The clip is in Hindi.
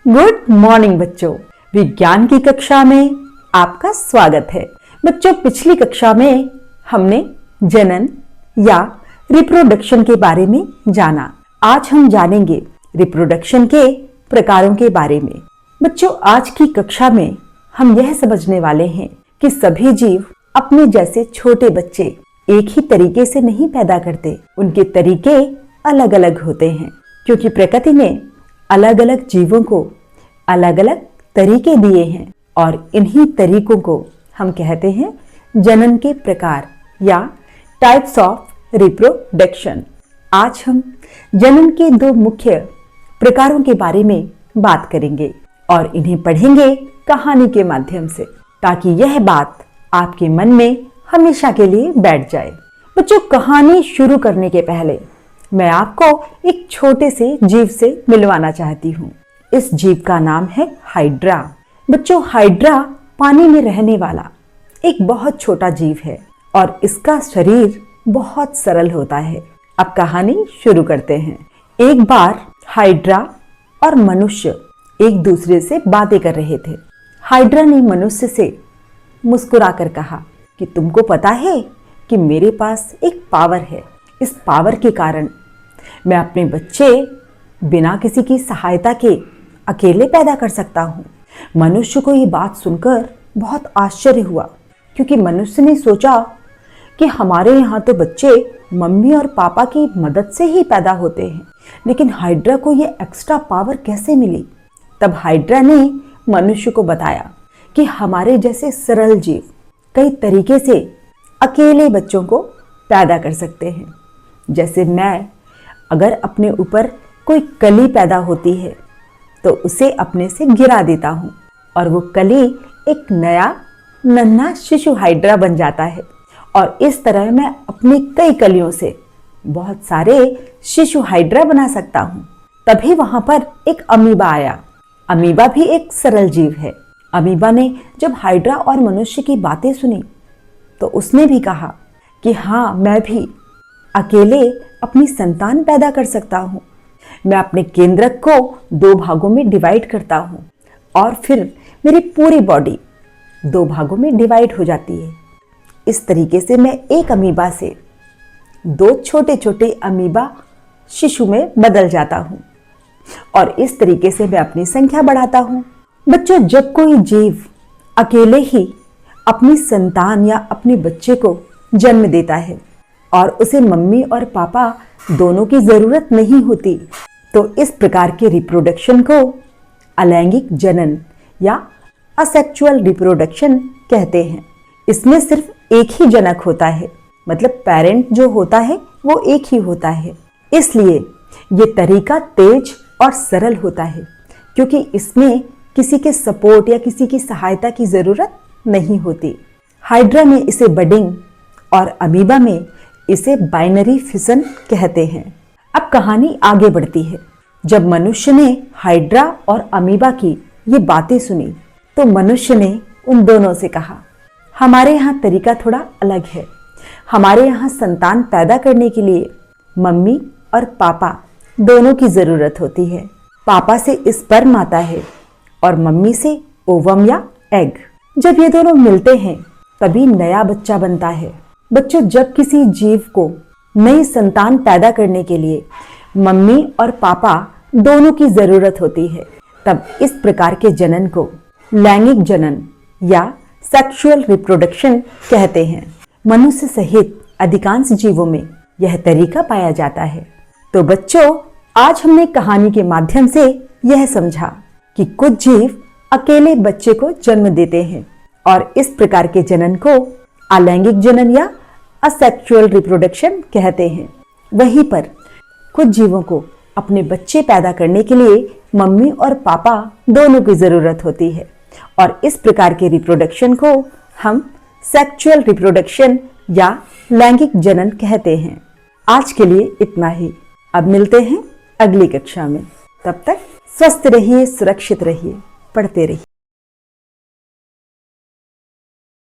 गुड मॉर्निंग बच्चों, विज्ञान की कक्षा में आपका स्वागत है। बच्चों, पिछली कक्षा में हमने जनन या रिप्रोडक्शन के बारे में जाना। आज हम जानेंगे रिप्रोडक्शन के प्रकारों के बारे में। बच्चों, आज की कक्षा में हम यह समझने वाले हैं कि सभी जीव अपने जैसे छोटे बच्चे एक ही तरीके से नहीं पैदा करते। उनके तरीके अलग अलग होते हैं क्योंकि प्रकृति ने अलग अलग जीवों को अलग अलग तरीके दिए हैं और इन्हीं तरीकों को हम कहते हैं जनन के प्रकार या टाइप्स ऑफ रिप्रोडक्शन। आज हम जनन के दो मुख्य प्रकारों के बारे में बात करेंगे और इन्हें पढ़ेंगे कहानी के माध्यम से, ताकि यह बात आपके मन में हमेशा के लिए बैठ जाए। बच्चों, कहानी शुरू करने के पहले मैं आपको एक छोटे से जीव से मिलवाना चाहती हूँ। इस जीव का नाम है हाइड्रा। बच्चों, हाइड्रा पानी में रहने वाला एक बहुत छोटा जीव है और इसका शरीर बहुत सरल होता है। अब कहानी शुरू करते हैं। एक बार हाइड्रा और मनुष्य एक दूसरे से बातें कर रहे थे। हाइड्रा ने मनुष्य से मुस्कुराकर कहा कि तुमको पता है कि मेरे पास एक पावर है। इस पावर के कारण मैं अपने बच्चे बिना किसी की सहायता के अकेले पैदा कर सकता हूँ। मनुष्य को ये बात सुनकर बहुत आश्चर्य हुआ क्योंकि मनुष्य ने सोचा कि हमारे यहाँ तो बच्चे मम्मी और पापा की मदद से ही पैदा होते हैं, लेकिन हाइड्रा को ये एक्स्ट्रा पावर कैसे मिली। तब हाइड्रा ने मनुष्य को बताया कि हमारे जैसे सरल जीव कई तरीके से अकेले बच्चों को पैदा कर सकते हैं। जैसे मैं अगर अपने ऊपर कोई कली पैदा होती है तो उसे अपने से गिरा देता हूँ और वो कली एक नया नन्हा शिशु हाइड्रा बन जाता है और इस तरह मैं अपनी कई कलियों से बहुत सारे शिशु हाइड्रा बना सकता हूँ। तभी वहाँ पर एक अमीबा आया। अमीबा भी एक सरल जीव है। अमीबा ने जब हाइड्रा और मनुष्य की बातें सुनी तो उसने भी कहा कि हाँ, मैं भी अकेले अपनी संतान पैदा कर सकता हूँ। मैं अपने केंद्रक को दो भागों में डिवाइड करता हूँ और फिर मेरी पूरी बॉडी दो भागों में डिवाइड हो जाती है। इस तरीके से मैं एक अमीबा से दो छोटे छोटे अमीबा शिशु में बदल जाता हूँ और इस तरीके से मैं अपनी संख्या बढ़ाता हूँ। बच्चों, जब कोई जीव अकेले ही अपनी संतान या अपने बच्चे को जन्म देता है और उसे मम्मी और पापा दोनों की जरूरत नहीं होती, तो इस प्रकार के रिप्रोडक्शन को अलैंगिक जनन या असेक्सुअल रिप्रोडक्शन कहते हैं। इसमें सिर्फ एक ही जनक होता है, मतलब पेरेंट जो होता है वो एक ही होता है। इसलिए ये तरीका तेज और सरल होता है क्योंकि इसमें किसी के सपोर्ट या किसी की सहायता की जरूरत नहीं होती। हाइड्रा में इसे बडिंग और अमीबा में इसे बाइनरी फिशन कहते हैं। अब कहानी आगे बढ़ती है। जब मनुष्य ने हाइड्रा और अमीबा की ये बातें सुनी तो मनुष्य ने उन दोनों से कहा, हमारे यहाँ तरीका थोड़ा अलग है। हमारे यहाँ संतान पैदा करने के लिए मम्मी और पापा दोनों की जरूरत होती है। पापा से स्पर्म आता है और मम्मी से ओवम या एग। जब ये दोनों मिलते हैं तभी नया बच्चा बनता है। बच्चों, जब किसी जीव को नई संतान पैदा करने के लिए मम्मी और पापा दोनों की जरूरत होती है, तब इस प्रकार के जनन को लैंगिक जनन या सेक्सुअल रिप्रोडक्शन कहते हैं। मनुष्य सहित अधिकांश जीवों में यह तरीका पाया जाता है। तो बच्चों, आज हमने कहानी के माध्यम से यह समझा कि कुछ जीव अकेले बच्चे को जन्म देते हैं और इस प्रकार के जनन को अलैंगिक जनन या असेक्सुअल रिप्रोडक्शन कहते हैं। वहीं पर कुछ जीवों को अपने बच्चे पैदा करने के लिए मम्मी और पापा दोनों की जरूरत होती है और इस प्रकार के रिप्रोडक्शन को हम सेक्सुअल रिप्रोडक्शन या लैंगिक जनन कहते हैं। आज के लिए इतना ही। अब मिलते हैं अगली कक्षा में। तब तक स्वस्थ रहिए, सुरक्षित रहिए, पढ़ते रहिए।